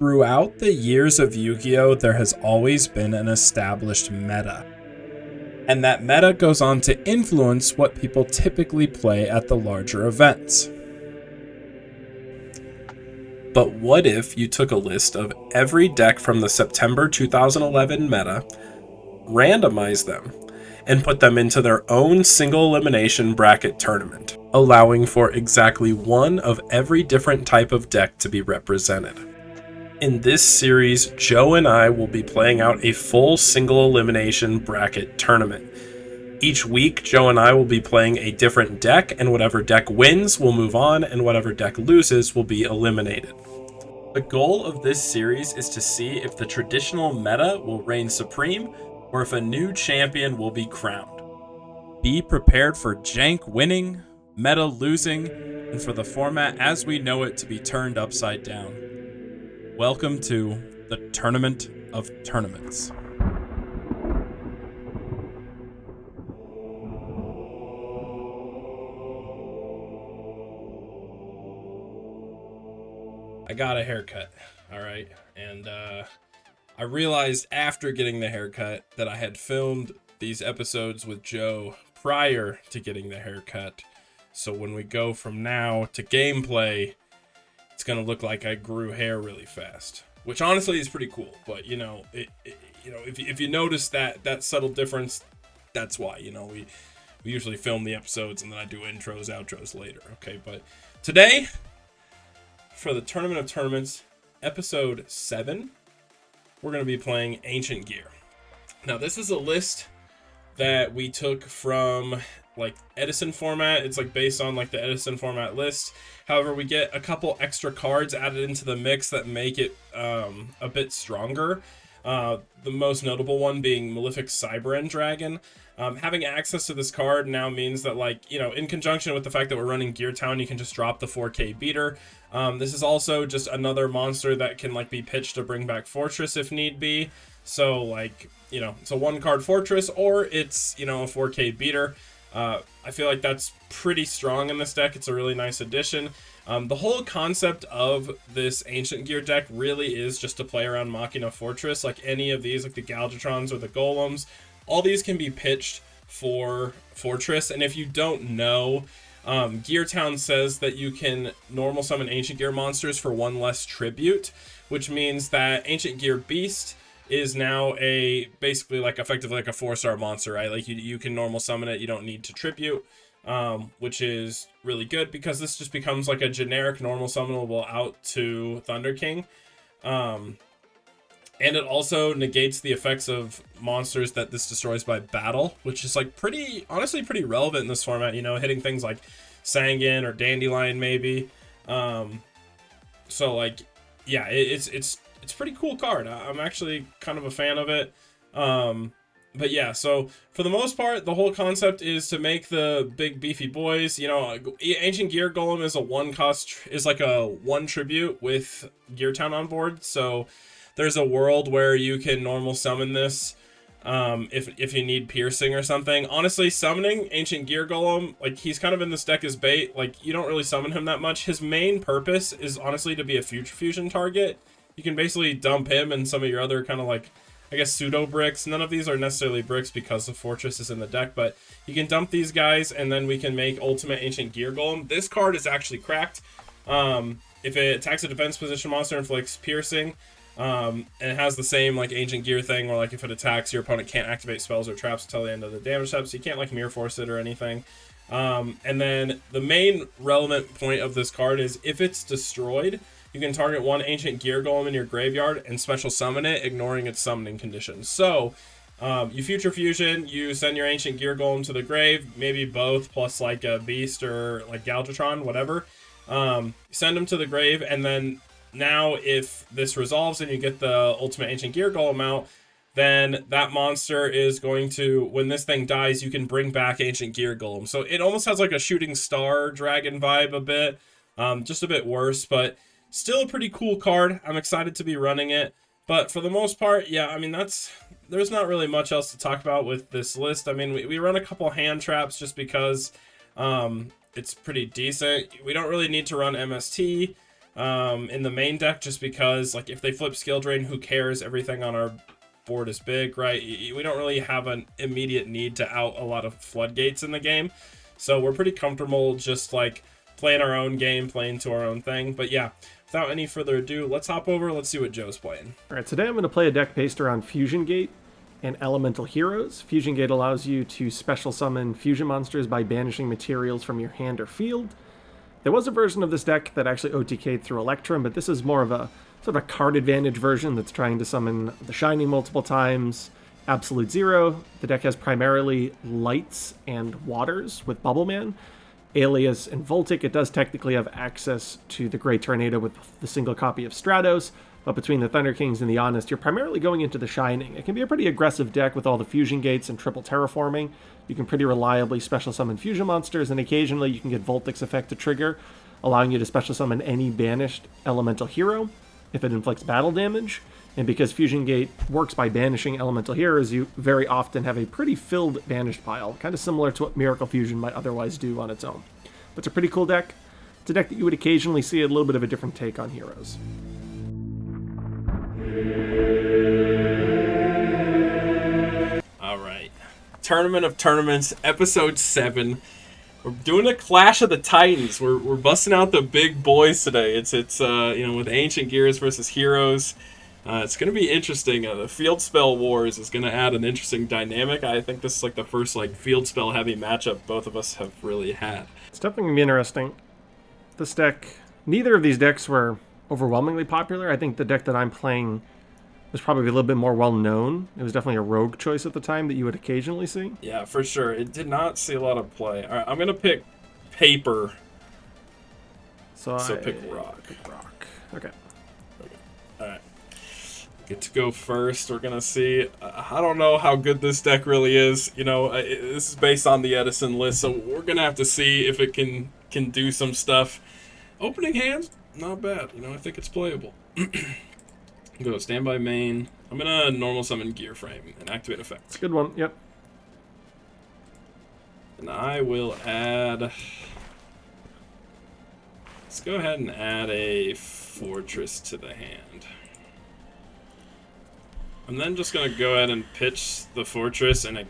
Throughout the years of Yu-Gi-Oh, there has always been an established meta. And that meta goes on to influence what people typically play at the larger events. But what if you took a list of every deck from the September 2011 meta, randomized them, and put them into their own single elimination bracket tournament, allowing for exactly one of every different type of deck to be represented? In this series, Joe and I will be playing out a full single elimination bracket tournament. Each week, Joe and I will be playing a different deck, and whatever deck wins will move on, and whatever deck loses will be eliminated. The goal of this series is to see if the traditional meta will reign supreme, or if a new champion will be crowned. Be prepared for jank winning, meta losing, and for the format as we know it to be turned upside down. Welcome to the Tournament of Tournaments. I got a haircut, all right, and I realized after getting the haircut that I had filmed these episodes with Joe prior to getting the haircut, so when we go from now to gameplay, it's gonna look like I grew hair really fast, which honestly is pretty cool. But if you notice that subtle difference, that's why. We usually film the episodes and then I do intros, outros later. Okay, but today, for the Tournament of Tournaments, episode 7, we're going to be playing Ancient Gear. Now, this is a list that we took from like Edison format. It's like based on like the Edison format list. However, we get a couple extra cards added into the mix that make it a bit stronger. The most notable one being Malefic Cyber End Dragon. Having access to this card now means that, in conjunction with the fact that we're running Gear Town, you can just drop the 4K beater. This is also just another monster that can be pitched to bring back Fortress if need be. So it's a 1-card Fortress, or it's a 4K beater. I feel like that's pretty strong in this deck. It's a really nice addition. The whole concept of this Ancient Gear deck really is just to play around Machina Fortress. Like any of these, like the Galgatrons or the Golems, all these can be pitched for Fortress. And if you don't know, Gear Town says that you can normal summon Ancient Gear monsters for 1 less tribute, which means that Ancient Gear Beast is now basically effectively a 4-star monster, right? Like you can normal summon it, you don't need to tribute, which is really good because this just becomes like a generic normal summonable out to Thunder King. And it also negates the effects of monsters that this destroys by battle, which is honestly pretty relevant in this format, hitting things like Sangan or Dandelion maybe. It's pretty cool card. I'm actually kind of a fan of it. But yeah, so for the most part, the whole concept is to make the big beefy boys. Ancient Gear Golem is a 1-cost, is like a 1 tribute with Gear Town on board. So there's a world where you can normal summon this if you need piercing or something. Honestly, summoning Ancient Gear Golem, he's kind of in this deck as bait. You don't really summon him that much. His main purpose is honestly to be a future fusion target. You can basically dump him and some of your other kind of pseudo bricks. None of these are necessarily bricks because the Fortress is in the deck, but you can dump these guys and then we can make Ultimate Ancient Gear Golem. This card is actually cracked. If it attacks a defense position monster, inflicts piercing, and it has the same Ancient Gear thing where if it attacks, your opponent can't activate spells or traps until the end of the damage step, so you can't Mirror Force it or anything. And then the main relevant point of this card is if it's destroyed, you can target 1 Ancient Gear Golem in your graveyard and special summon it, ignoring its summoning conditions. So, you future fusion, you send your Ancient Gear Golem to the grave, maybe both, plus a Beast or Galgatron, whatever. Send them to the grave, and then now if this resolves and you get the Ultimate Ancient Gear Golem out, then that monster is going to, when this thing dies, you can bring back Ancient Gear Golem. So it almost has a Shooting Star Dragon vibe a bit, just a bit worse, but still a pretty cool card. I'm excited to be running it. But for the most part, yeah, there's not really much else to talk about with this list. We run a couple hand traps just because it's pretty decent. We don't really need to run MST. in the main deck, just because like if they flip skill drain, who cares? Everything on our board is big, right? We don't really have an immediate need to out a lot of floodgates in the game, so we're pretty comfortable just like playing our own game, playing to our own thing. But yeah, without any further ado, let's hop over. Let's see what Joe's playing. All right, today I'm going to play a deck based around Fusion Gate and Elemental Heroes. Fusion Gate allows you to special summon fusion monsters by banishing materials from your hand or field. There was a version of this deck that actually OTK'd through Electrum, but this is more of a sort of a card advantage version that's trying to summon the Shining multiple times, Absolute Zero. The deck has primarily lights and waters with Bubble Man. Alias and Voltic, it does technically have access to the Great Tornado with the single copy of Stratos, but between the Thunder Kings and the Honest, you're primarily going into the Shining. It can be a pretty aggressive deck with all the Fusion Gates and triple terraforming. You can pretty reliably special summon fusion monsters, and occasionally you can get Voltic's effect to trigger, allowing you to special summon any banished elemental hero if it inflicts battle damage. And because Fusion Gate works by banishing elemental heroes, you very often have a pretty filled banished pile, kind of similar to what Miracle Fusion might otherwise do on its own. But it's a pretty cool deck. It's a deck that you would occasionally see a little bit of a different take on heroes. All right, Tournament of Tournaments, episode 7. We're doing a Clash of the Titans. We're busting out the big boys today. It's with Ancient Gears versus Heroes. It's going to be interesting. The Field Spell Wars is going to add an interesting dynamic. I think this is like the first like Field Spell heavy matchup both of us have really had. It's definitely going to be interesting. This deck, neither of these decks were overwhelmingly popular. I think the deck that I'm playing was probably a little bit more well-known. It was definitely a rogue choice at the time that you would occasionally see. Yeah, for sure. It did not see a lot of play. All right, I'm going to pick Paper. So pick Rock. Pick Rock. Okay. All right. Get to go first. We're going to see. I don't know how good this deck really is. This is based on the Edison list, so we're going to have to see if it can do some stuff. Opening hands, not bad. I think it's playable. Go standby main. I'm gonna normal summon Gear Frame and activate effect. Good one. Yep. And I will add. Let's go ahead and add a Fortress to the hand. I'm then just gonna go ahead and pitch the Fortress and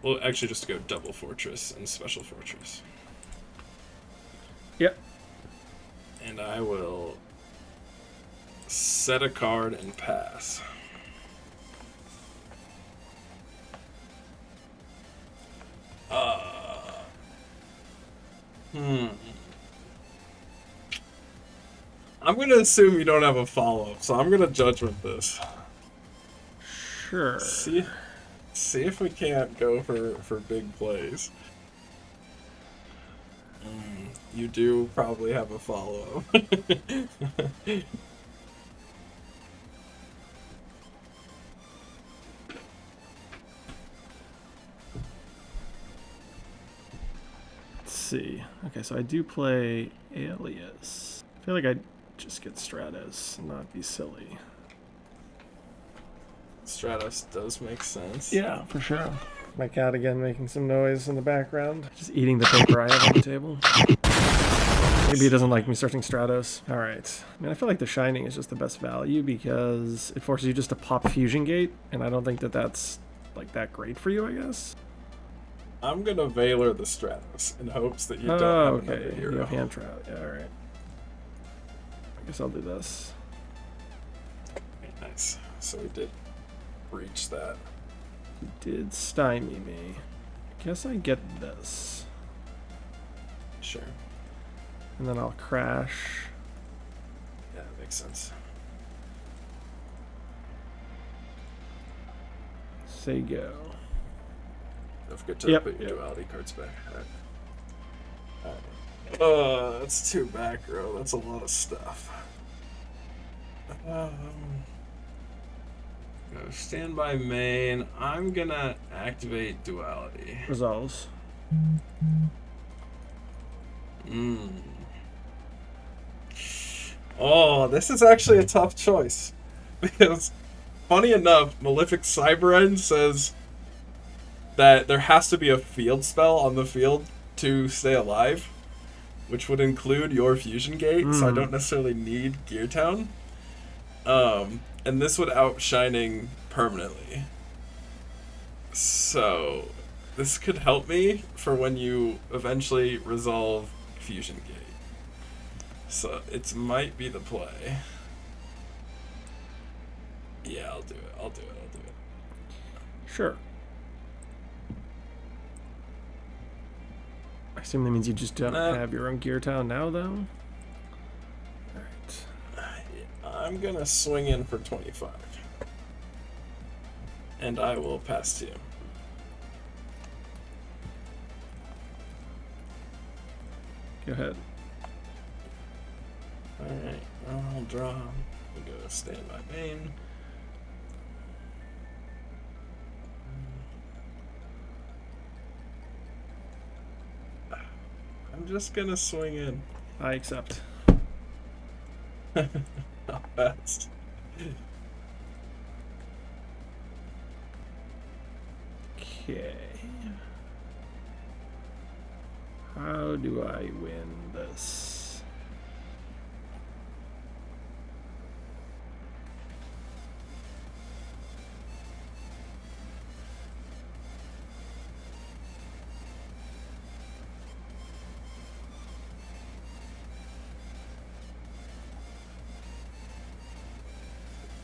well, actually just go double Fortress and special Fortress. Yep. And I will set a card and pass. I'm going to assume you don't have a follow-up, so I'm going to judgment this. Sure. See if we can't go for big plays. You do probably have a follow-up. Let's see. Okay, so I do play Alias. I feel like I'd just get Stratos and not be silly. Stratos does make sense. Yeah, for sure. My cat again making some noise in the background. Just eating the paper I have on the table. Maybe he doesn't like me searching Stratos. Alright. I mean, I feel like the Shining is just the best value because it forces you just to pop Fusion Gate, and I don't think that that's like that great for you, I guess. I'm gonna Veiler the Stratos in hopes that you don't have another hero. You have hand trap. Yeah, alright. I guess I'll do this. Okay, nice. So we did reach that. He did stymie me. I guess I get this. Sure. And then I'll crash. Yeah, that makes sense. Say go. Don't forget to put your duality cards back. Alright. That's 2 back row. That's a lot of stuff. Standby main. I'm gonna activate duality. Resolves. Oh, this is actually a tough choice. Because, funny enough, Malefic Cyber End says that there has to be a field spell on the field to stay alive. which would include your fusion gate, so I don't necessarily need Gear Town. And this would outshining permanently. So this could help me for when you eventually resolve fusion gate. So it might be the play. Yeah, I'll do it. Sure. I assume that means you just don't have your own Gear Town now, though? Alright. I'm gonna swing in for 25. And I will pass to you. Go ahead. Alright, I'll draw. We'll go standby main. I'm just gonna swing in. I accept. Not fast. Okay. How do I win this?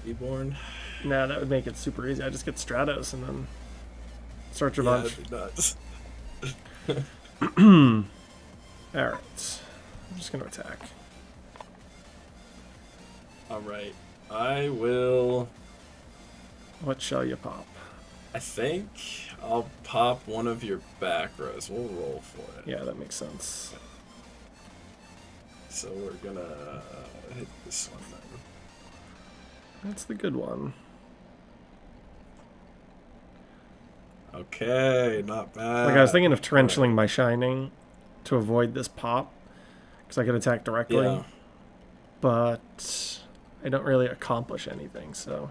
Reborn. Nah, that would make it super easy. I just get Stratos and then start your bunch. That'd be nuts. Alright. I'm just going to attack. Alright. I will... What shall you pop? I think I'll pop one of your back rows. We'll roll for it. Yeah, that makes sense. So we're gonna hit this one then. That's the good one. Okay, not bad. Like, I was thinking of torrentialing my Shining to avoid this pop, because I could attack directly. Yeah. But I don't really accomplish anything, so...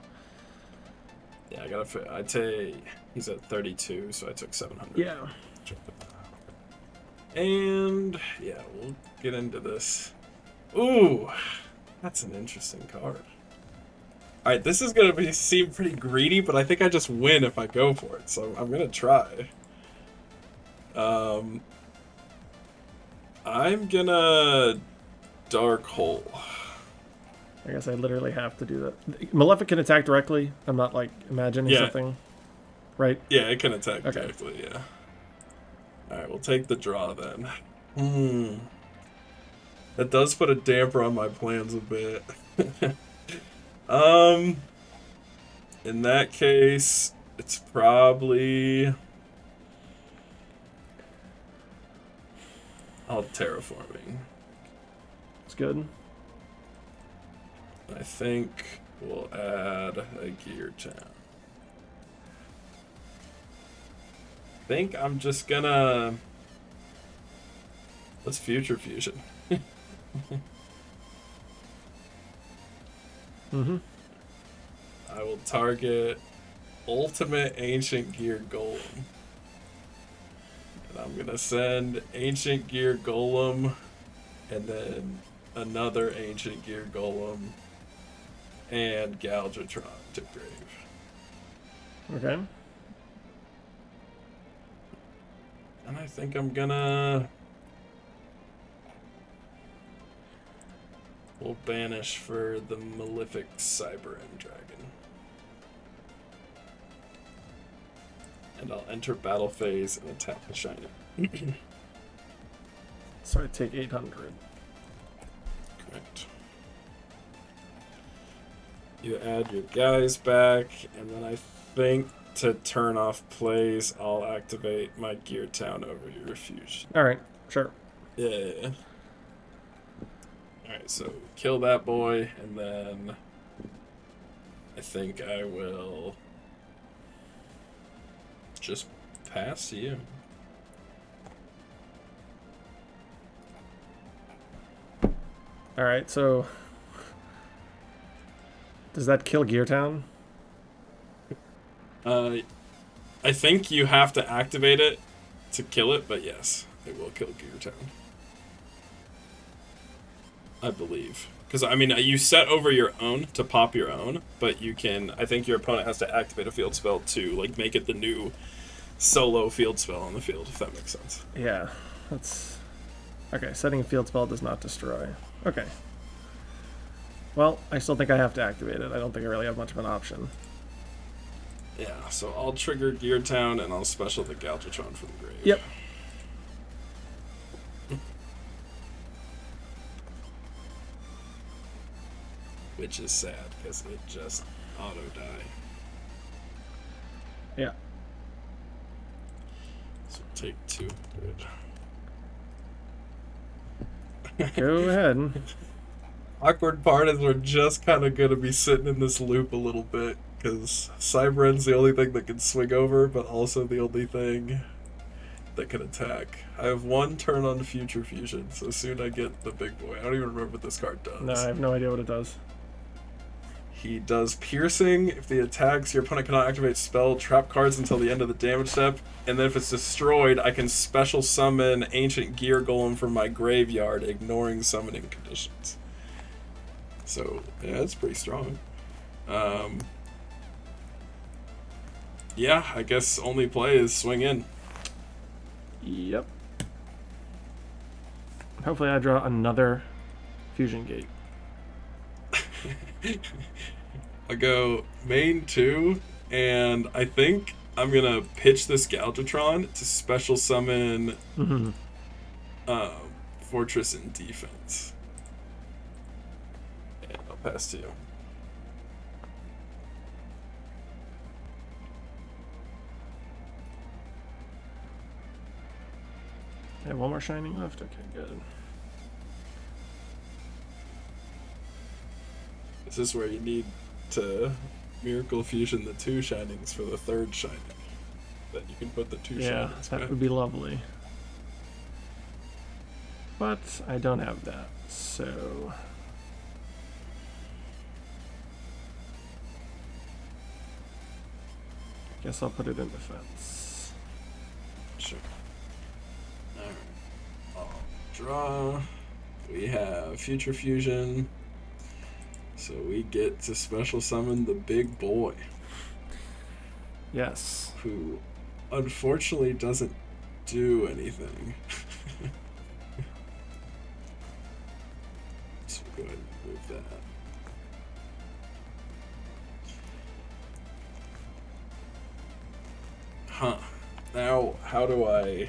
Yeah, I'd say he's at 32, so I took 700. Yeah. And, yeah, we'll get into this. Ooh, that's an interesting card. Alright, this is going to seem pretty greedy, but I think I just win if I go for it, so I'm going to try. I'm going to Dark Hole. I guess I literally have to do that. Malefic can attack directly. I'm not, like, imagining something. Right? Yeah, it can attack directly, yeah. Alright, we'll take the draw then. That does put a damper on my plans a bit. In that case, it's probably... terraforming. It's good. I think we'll add a Gear Town. I think I'm just gonna... Let's Future Fusion. I will target Ultimate Ancient Gear Golem. And I'm gonna send Ancient Gear Golem and then another Ancient Gear Golem and Galvatron to grave. Okay. And I think I'm gonna... We'll banish for the Malefic Cyber End Dragon. And I'll enter battle phase and attack the Shining. So I take 800. Correct. You add your guys back, and then I think to turn off plays, I'll activate my Gear Town over your Refuge. Alright, sure. Yeah. Alright, so kill that boy, and then I think I will just pass you. Alright, so does that kill Gear Town? I think you have to activate it to kill it, but yes, it will kill Gear Town. I believe. Because, I mean, you set over your own to pop your own, but you can... I think your opponent has to activate a field spell to, like, make it the new solo field spell on the field, if that makes sense. Yeah, that's... Okay, setting a field spell does not destroy. Okay. Well, I still think I have to activate it. I don't think I really have much of an option. Yeah, so I'll trigger Gear Town, and I'll special the Galvatron from the grave. Yep. Which is sad, because it just auto-die. Yeah. So take 2. Go ahead. Awkward part is we're just kind of going to be sitting in this loop a little bit, because Cybern's the only thing that can swing over, but also the only thing that can attack. I have 1 turn on Future Fusion, so soon I get the big boy. I don't even remember what this card does. No, I have no idea what it does. He does piercing. If the attacks, your opponent cannot activate spell trap cards until the end of the damage step. And then if it's destroyed, I can special summon Ancient Gear Golem from my graveyard, ignoring summoning conditions. So, yeah, it's pretty strong. Yeah, I guess only play is swing in. Yep. Hopefully I draw another Fusion Gate. I go main 2, and I think I'm gonna pitch this Galvatron to special summon Fortress and Defense. And I'll pass to you. I have 1 more Shining left? Okay, good. This is where you need to Miracle Fusion the 2 Shinings for the 3rd Shining. Then you can put the 2 Yeah, Shinings that back. would be lovely. But I don't have that, so... Guess I'll put it in defense. Sure. Alright. I'll draw. We have Future Fusion. So we get to special summon the big boy. Yes. Who unfortunately doesn't do anything. So we'll go ahead and move that. Huh. Now, how do I...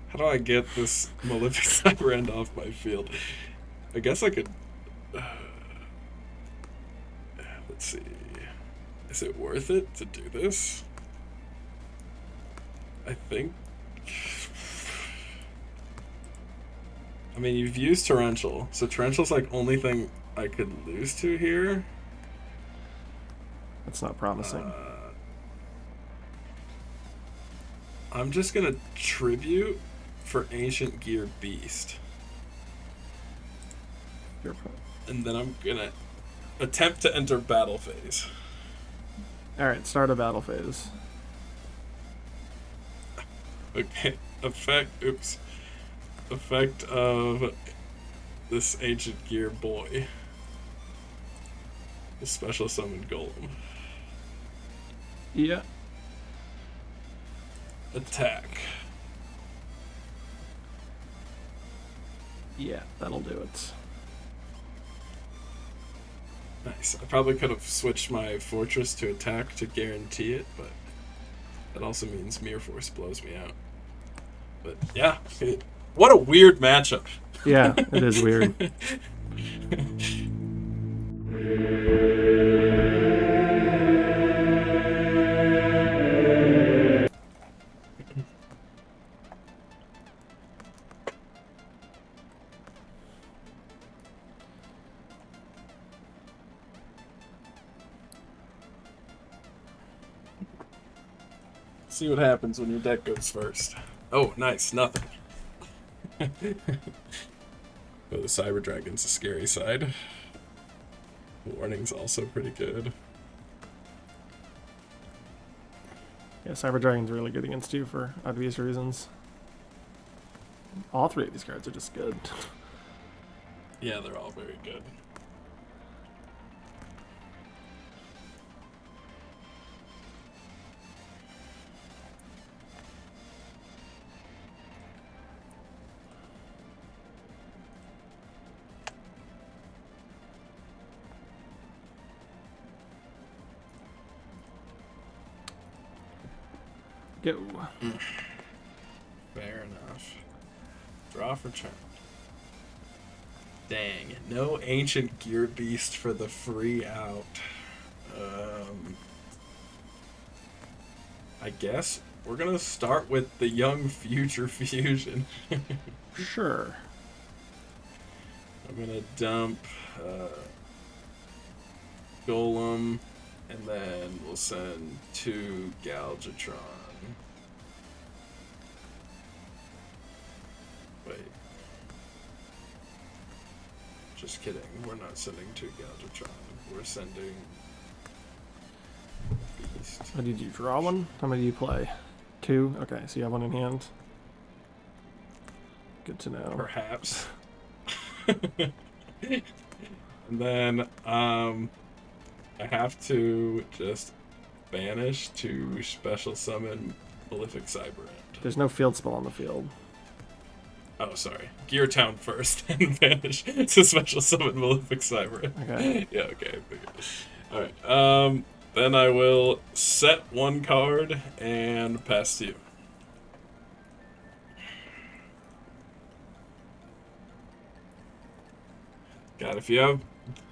How do I get this Malefic Cybran off my field? I guess I could... let's see. Is it worth it to do this? I think... I mean, you've used Torrential, so Torrential's like only thing I could lose to here. That's not promising. I'm just gonna tribute for Ancient Gear Beast. And then I'm gonna attempt to enter battle phase. Alright, start a battle phase. Okay, effect of this Ancient Gear boy. The special summon Golem. Yeah. Attack. Yeah, that'll do it. Nice. I probably could have switched my Fortress to attack to guarantee it, but that also means Mirror Force blows me out. But yeah, what a weird matchup. Yeah, it is weird. See what happens when your deck goes first. Oh, nice. Nothing. Oh, the Cyber Dragon's a scary side. Warning's also pretty good. Yeah, Cyber Dragon's really good against you for obvious reasons. All three of these cards are just good. Yeah, they're all very good. Go. Fair enough. Draw for turn. Dang, no ancient gear beast for the free out. I guess we're gonna start with the young future fusion. Sure. I'm gonna dump Golem, and then we'll send 2 Galgatron. Wait. Just kidding. We're not sending 2 Galgatron. We're sending Beast. Oh, did you draw one? How many do you play? 2? Okay, so you have one in hand. Good to know. Perhaps. And then I have to just banish to special summon Malefic Cyberant. There's no field spell on the field. Oh, sorry. Gear Town first and banish to special summon Malefic Cyberant. Okay. Yeah, okay, I figured. Alright, then I will set 1 card and pass to you. God, if you have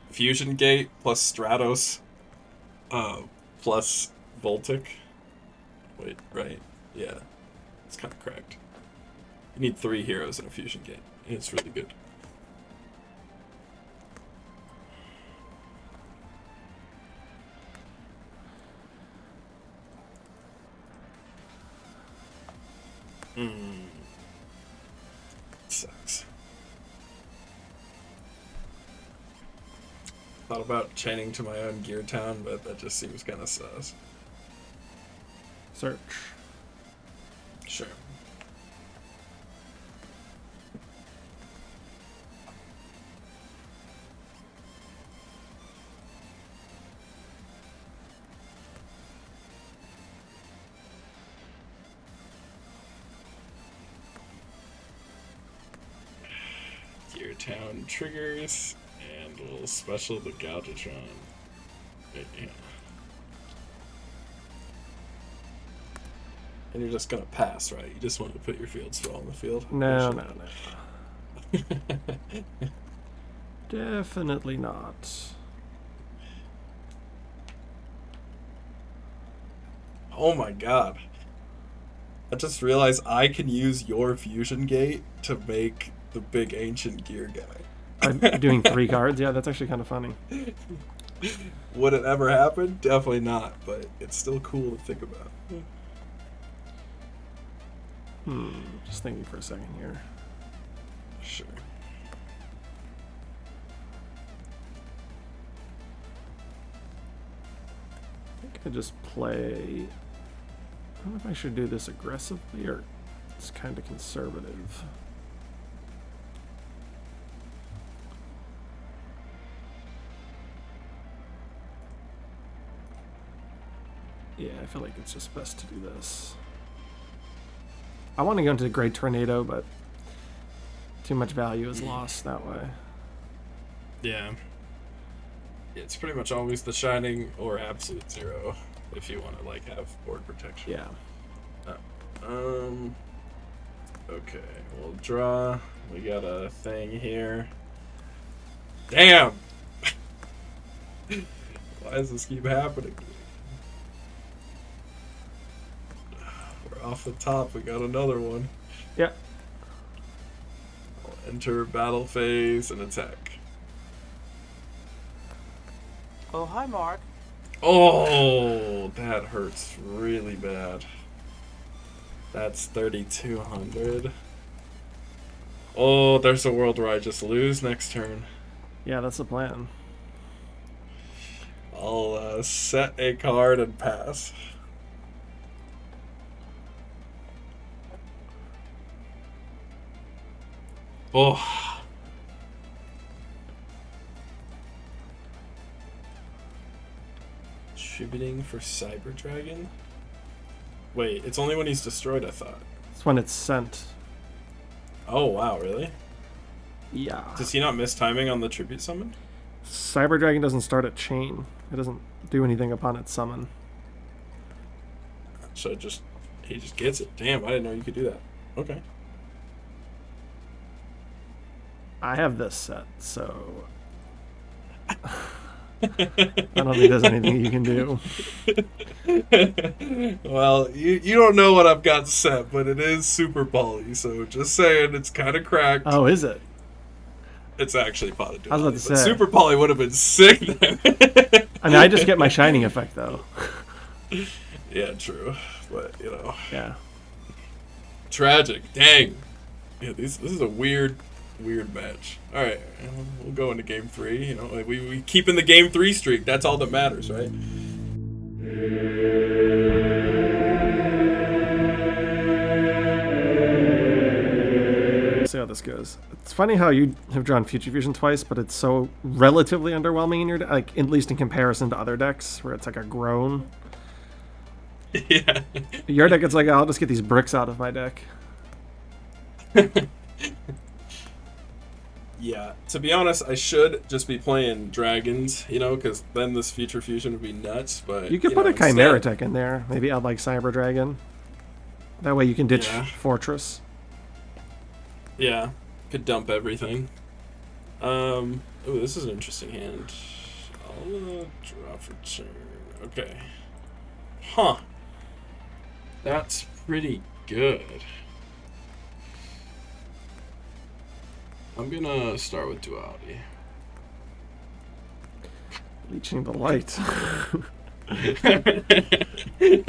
Fusion Gate plus Stratos, plus Voltic. Wait, right? Yeah. It's kind of cracked. You need 3 heroes in a Fusion Gate. And it's really good. Sucks. Thought about chaining to my own Gear Town, but that just seems kind of sus. Search. Sure. Gear Town triggers, and we'll special the Galgatron. Yeah. And you're just gonna pass, right? You just want to put your field spell on the field? No. Definitely not. Oh my god. I just realized I can use your Fusion Gate to make the big ancient gear guy. Doing 3 cards? Yeah, that's actually kind of funny. Would it ever happen? Definitely not, but it's still cool to think about. Just thinking for a second here. Sure. I think I just play... I don't know if I should do this aggressively or it's kind of conservative. Yeah, I feel like it's just best to do this. I want to go into the Great Tornado, but too much value is lost that way. Yeah. It's pretty much always the Shining or Absolute Zero if you want to like have board protection. Yeah. Okay, we'll draw. We got a thing here. Damn! Why does this keep happening? We're off the top. We got another one. Yeah. I'll enter battle phase and attack. Oh, hi, Mark. Oh, that hurts really bad. That's 3,200. Oh, there's a world where I just lose next turn. Yeah, that's the plan. I'll set a card and pass. Oh. Contributing for Cyber Dragon? Wait, it's only when he's destroyed, I thought. It's when it's sent. Oh, wow, really? Yeah. Does he not miss timing on the tribute summon? Cyber Dragon doesn't start a chain. It doesn't do anything upon its summon. So he just gets it. Damn, I didn't know you could do that. Okay. I have this set, so I don't think there's anything you can do. Well, you don't know what I've got set, but it is Super Poly, so just saying it's kind of cracked. Oh, is it? It's actually Pot of I was about to Duality, but say. Super Poly would have been sick then. I mean, I just get my shining effect, though. Yeah, true. But, you know. Yeah. Tragic. Dang. Yeah, this is a weird match. All right, we'll go into game 3. You know, we keep in the game 3 streak. That's all that matters, right? See how this goes. It's funny how you have drawn Future Fusion twice, but it's so relatively underwhelming in your deck, like at least in comparison to other decks where it's like a groan. Yeah. Your deck, it's like, I'll just get these bricks out of my deck. Yeah, to be honest, I should just be playing dragons, you know, because then this Future Fusion would be nuts. But You could put a Chimera instead, tech in there. Maybe add like Cyber Dragon. That way you can ditch Yeah. Fortress. Yeah, could dump everything. Oh, this is an interesting hand. I'll draw for turn. Okay. Huh. That's pretty good. I'm gonna start with Duality. Leeching the Light.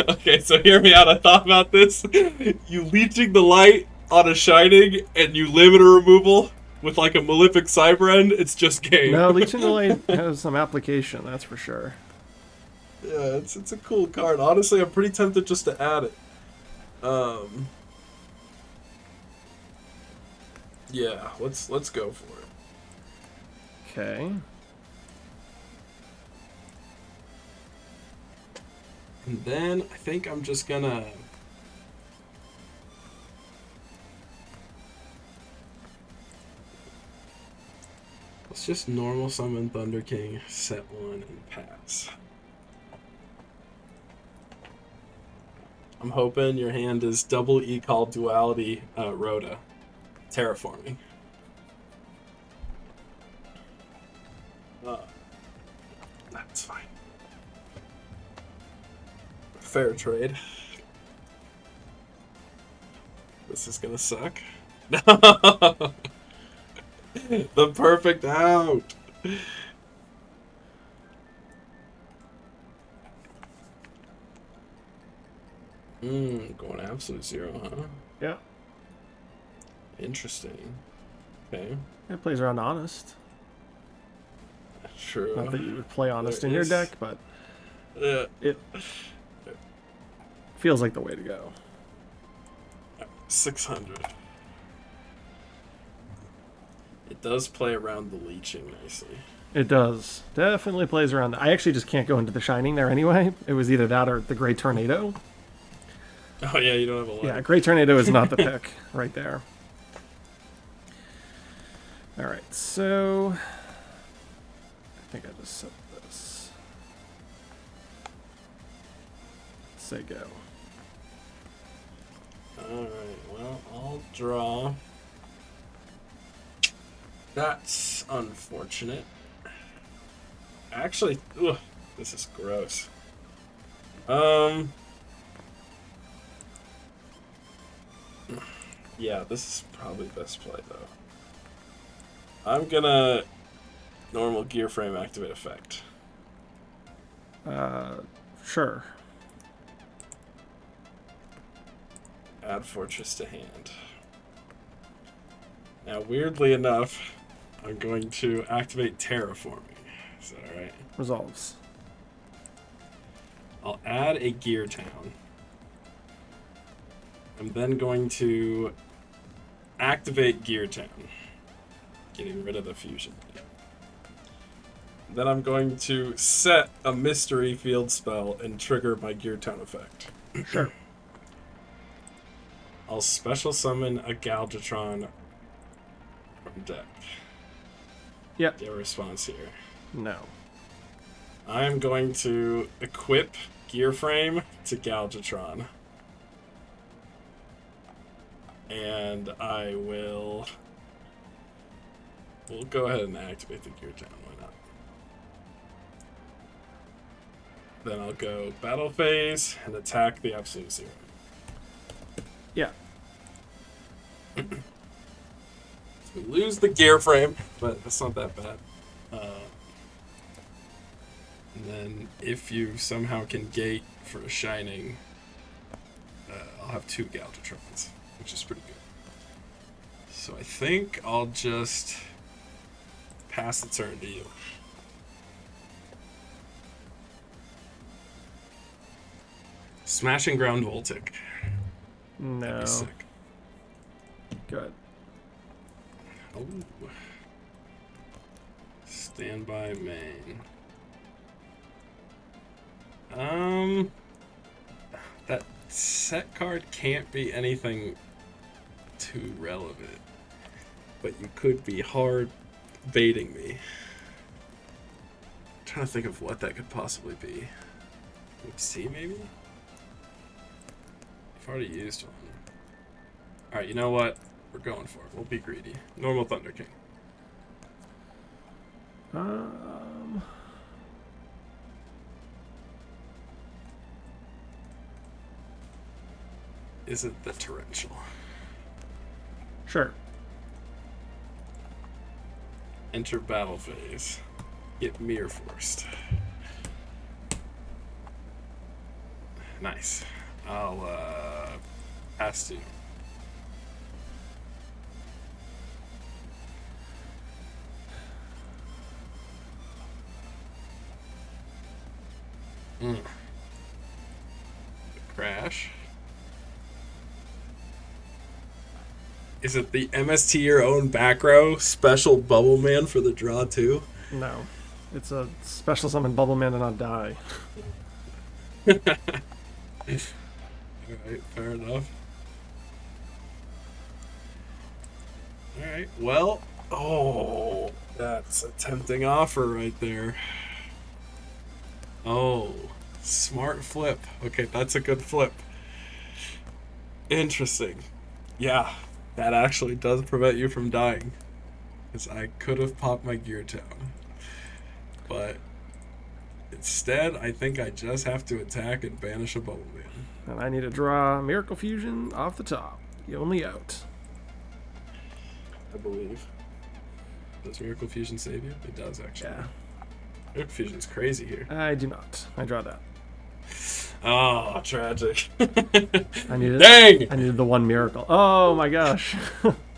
Okay, so hear me out. I thought about this. You leeching the light on a shining, and you limit a removal with like a Malefic Cyber End. It's just game. No, Leeching the Light has some application, that's for sure. Yeah, it's a cool card. Honestly, I'm pretty tempted just to add it. Yeah, let's go for it. Okay. And then I think I'm just gonna let's just normal summon Thunder King, set 1, and pass. I'm hoping your hand is double E-Call Duality Rhoda. Terraforming. That's fine. Fair trade. This is gonna suck. No! The perfect out! Going absolute 0, huh? Yeah. Interesting. Okay. It plays around Honest. True. Not that you would play Honest There in your is- deck, but Yeah. it feels like the way to go. 600. It does play around the leeching nicely. It does. Definitely plays around. I actually just can't go into the Shining there anyway. It was either that or the Great Tornado. Oh yeah, you don't have a lot. Yeah, Great Tornado is not the pick right there. Alright, so I think I just set this. Say go. Alright, well, I'll draw. That's unfortunate. Actually, ugh, this is gross. Yeah, this is probably best play though. I'm gonna normal gear frame activate effect. Sure. Add fortress to hand. Now, weirdly enough, I'm going to activate terraforming. Is that alright? Resolves. I'll add a gear town. I'm then going to activate gear town. getting rid of the fusion. Then I'm going to set a mystery field spell and trigger my Gear Town effect. Sure. I'll special summon a Galvatron from deck. Yep. Get a response here. No. I'm going to equip Gear Frame to Galvatron. And I will... We'll go ahead and activate the Gear Town, why not? Then I'll go Battle Phase and attack the Absolute Zero. Yeah. We lose the Gear Frame, but that's not that bad. And then if you somehow can gate for a Shining, I'll have 2 Galvatrons, which is pretty good. So I think I'll just pass the turn to you. Smashing Ground Voltic. That'd No. be sick. Good. Oh. Standby main. That set card can't be anything too relevant, but you could be hard baiting me. I'm trying to think of what that could possibly be. See, maybe? I've already used one. Alright, you know what? We're going for it. We'll be greedy. Normal Thunder King. Is it the Torrential? Sure. Enter battle phase. Get Mirror Forced. Nice. I'll pass to you. Crash. Is it the MST your own back row special Bubble Man for the draw too? No. It's a special summon Bubble Man to not die. Alright, fair enough. Alright, well, oh, that's a tempting offer right there. Oh, smart flip. Okay, that's a good flip. Interesting. Yeah, that actually does prevent you from dying. Because I could have popped my Gear Town. But instead, I think I just have to attack and banish a Bubble Man. And I need to draw Miracle Fusion off the top. The only out. I believe. Does Miracle Fusion save you? It does, actually. Yeah. Miracle Fusion's crazy here. I do not. I draw that. Oh, tragic. I needed, Dang! I needed the one miracle. Oh my gosh.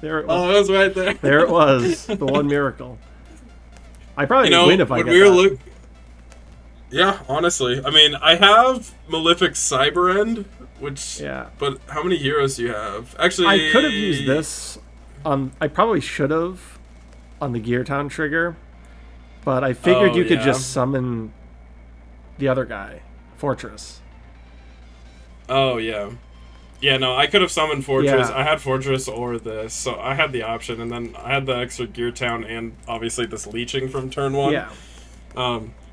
There it was. Oh, it was right there. There it was. The one miracle. I probably win if I when get we were that. Yeah, honestly. I mean, I have Malefic Cyber End, which... Yeah. But how many heroes do you have? Actually... I could have used this. I probably should have on the Gear Town trigger. But I figured you could just summon the other guy, Fortress. Oh, yeah. Yeah, no, I could have summoned Fortress. Yeah. I had Fortress or this, so I had the option, and then I had the extra Gear Town and obviously this leeching from turn 1. Yeah.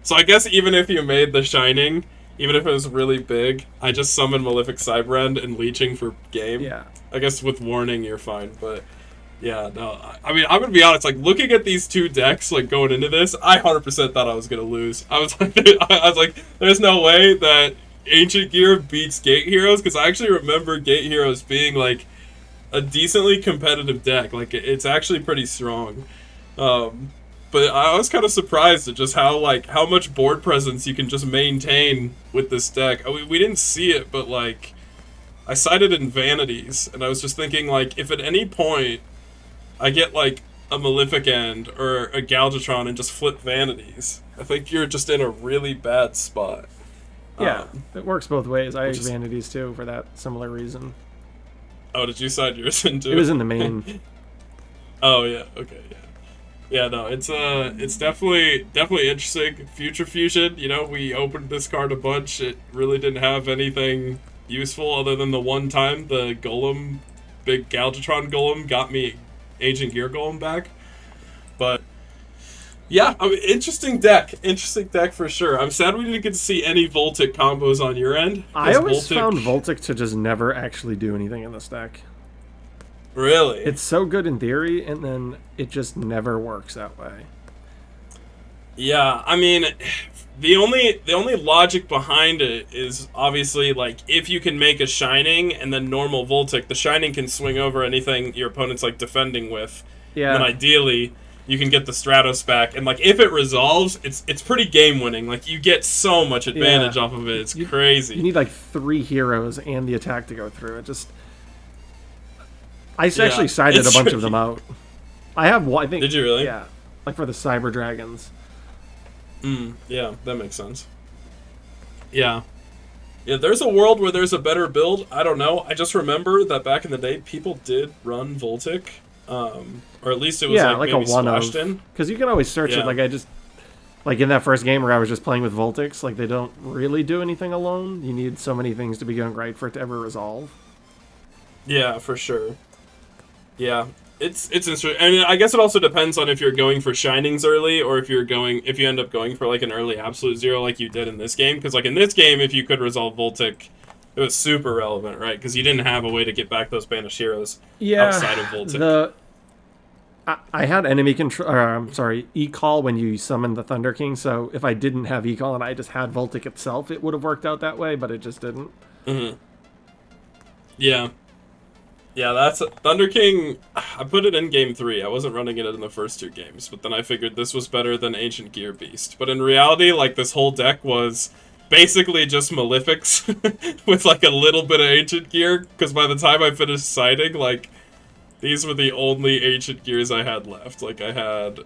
So I guess even if you made the Shining, even if it was really big, I just summoned Malefic Cyberend and leeching for game. Yeah. I guess with warning you're fine, but yeah, no. I mean, I'm gonna be honest. Like looking at these two decks, like going into this, I 100% thought I was gonna lose. I was like, there's no way that Ancient Gear beats Gate Heroes, because I actually remember Gate Heroes being like a decently competitive deck. Like it's actually pretty strong. But I was kind of surprised at just how much board presence you can just maintain with this deck. We didn't see it, but like I cited in Vanities, and I was just thinking like if at any point I get like a Malefic End or a Galvatron and just flip Vanities, I think you're just in a really bad spot. Yeah, it works both ways. I which use is- Vanities too for that similar reason. Oh, did you side yours into It was in the main. Oh yeah, okay, yeah. Yeah, no, it's definitely interesting. Future Fusion, we opened this card a bunch. It really didn't have anything useful other than the one time the Golem, big Galvatron Golem, got me Ancient Gear Golem back. But yeah, I mean, interesting deck for sure. I'm sad we didn't get to see any Voltic combos on your end. I always found Voltic to just never actually do anything in this deck. Really? It's so good in theory, and then it just never works that way. Yeah, I mean, the only logic behind it is obviously like if you can make a Shining and then normal Voltic, the Shining can swing over anything your opponent's like defending with. Yeah. And then ideally you can get the Stratos back, and like if it resolves, it's pretty game winning. Like you get so much advantage off of it. It's crazy. You need like 3 heroes and the attack to go through. It just I actually sided a bunch of them out. I have one, I think. Did you really? Yeah. Like for the Cyber Dragons. Yeah, that makes sense. Yeah. Yeah, there's a world where there's a better build. I don't know. I just remember that back in the day, people did run Voltic. Or at least it was like maybe a one splashed of. in. Because you can always search it. Like I just, like in that first game where I was just playing with Voltics, like they don't really do anything alone. You need so many things to be going right for it to ever resolve. Yeah, for sure. Yeah, it's interesting. I mean, I guess it also depends on if you're going for Shinings early or if you end up going for like an early Absolute Zero like you did in this game. Because like in this game, if you could resolve Voltic, it was super relevant, right? Because you didn't have a way to get back those banished heroes outside of Voltic. I had enemy control. E-Call when you summoned the Thunder King. So if I didn't have E-Call and I just had Voltic itself, it would have worked out that way. But it just didn't. Yeah. Yeah, that's Thunder King. I put it in game 3. I wasn't running it in the first 2 games, but then I figured this was better than Ancient Gear Beast. But in reality, like this whole deck was basically just Malefics with like a little bit of Ancient Gear. Because by the time I finished siding, like these were the only Ancient Gears I had left. Like I had,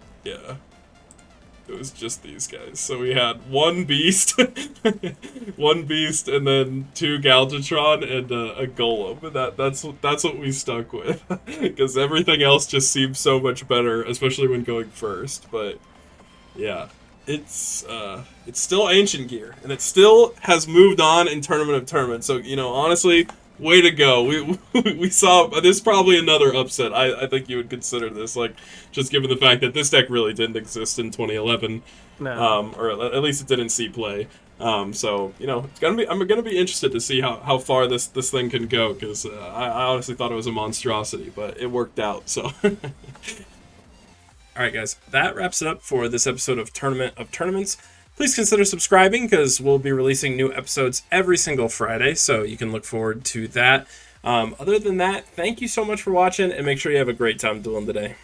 it was just these guys. So we had 1 Beast, 1 Beast, and then 2 Galvatron and a Golem. That's what we stuck with, because everything else just seems so much better, especially when going first. But yeah, it's still Ancient Gear, and it still has moved on in Tournament of Tournaments. So honestly, way to go. We saw there's probably another upset. I think you would consider this, like, just given the fact that this deck really didn't exist in 2011. No. Or at least it didn't see play. So it's I'm gonna be interested to see how far this thing can go, because I honestly thought it was a monstrosity, but it worked out. So all right, guys, that wraps it up for this episode of Tournament of Tournaments. Please consider subscribing, because we'll be releasing new episodes every single Friday, so you can look forward to that. Other than that, thank you so much for watching, and make sure you have a great time dueling today.